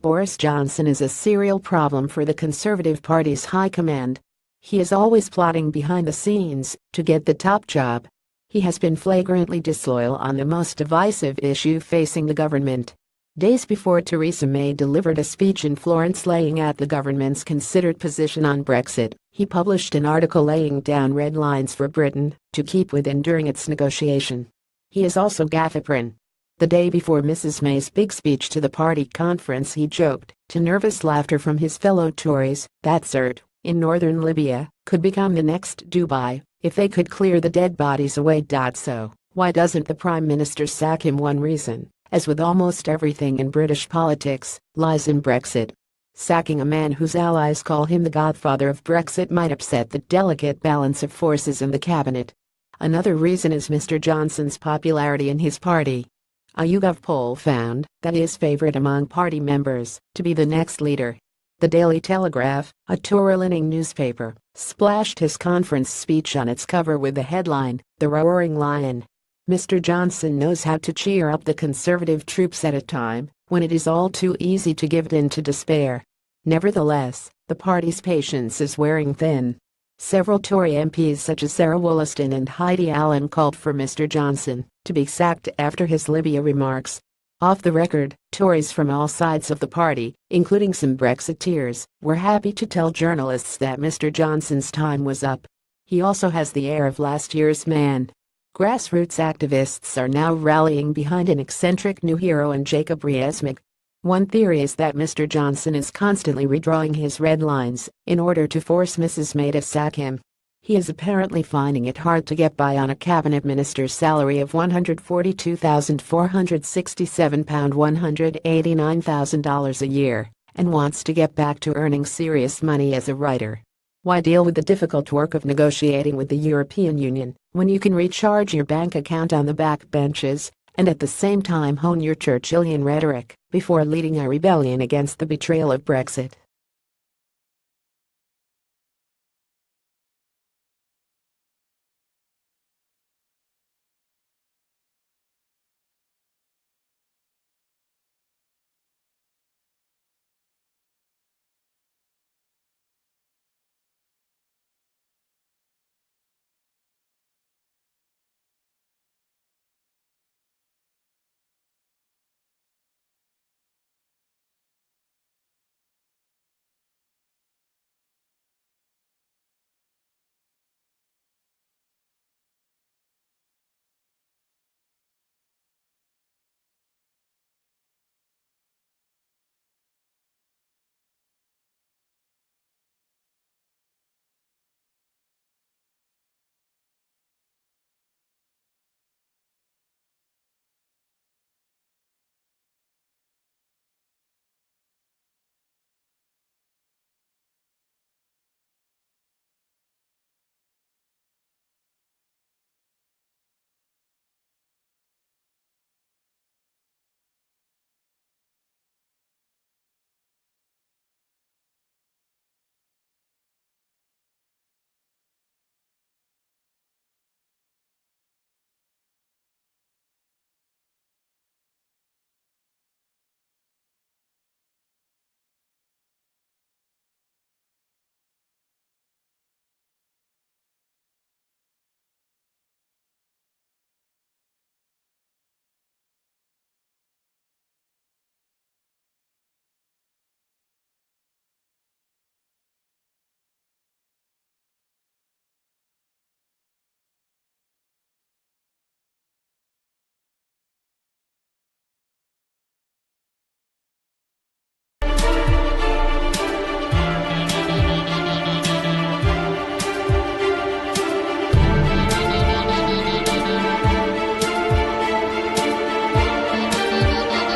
Boris Johnson is a serial problem for the Conservative Party's high command. He is always plotting behind the scenes to get the top job. He has been flagrantly disloyal on the most divisive issue facing the government. Days before Theresa May delivered a speech in Florence laying out the government's considered position on Brexit, he published an article laying down red lines for Britain to keep within during its negotiation. He is also gaffe-prone. The day before Mrs. May's big speech to the party conference, he joked, to nervous laughter from his fellow Tories, that Sirte, in northern Libya, could become the next Dubai if they could clear the dead bodies away. So, why doesn't the Prime Minister sack him? One reason, as with almost everything in British politics, lies in Brexit. Sacking a man whose allies call him the godfather of Brexit might upset the delicate balance of forces in the cabinet. Another reason is Mr. Johnson's popularity in his party. A YouGov poll found that he is favored among party members to be the next leader. The Daily Telegraph, a Tory-leaning newspaper, splashed his conference speech on its cover with the headline, "The Roaring Lion." Mr. Johnson knows how to cheer up the Conservative troops at a time when it is all too easy to give in to despair. Nevertheless, the party's patience is wearing thin. Several Tory MPs such as Sarah Wollaston and Heidi Allen called for Mr. Johnson to be sacked after his Libya remarks. Off the record, Tories from all sides of the party, including some Brexiteers, were happy to tell journalists that Mr. Johnson's time was up. He also has the air of last year's man. Grassroots activists are now rallying behind an eccentric new hero in Jacob Rees-Mogg. One theory is that Mr. Johnson is constantly redrawing his red lines in order to force Mrs. May to sack him. He is apparently finding it hard to get by on a cabinet minister's salary of £142,467 $189,000 a year, and wants to get back to earning serious money as a writer. Why deal with the difficult work of negotiating with the European Union when you can recharge your bank account on the back benches and at the same time hone your Churchillian rhetoric before leading a rebellion against the betrayal of Brexit?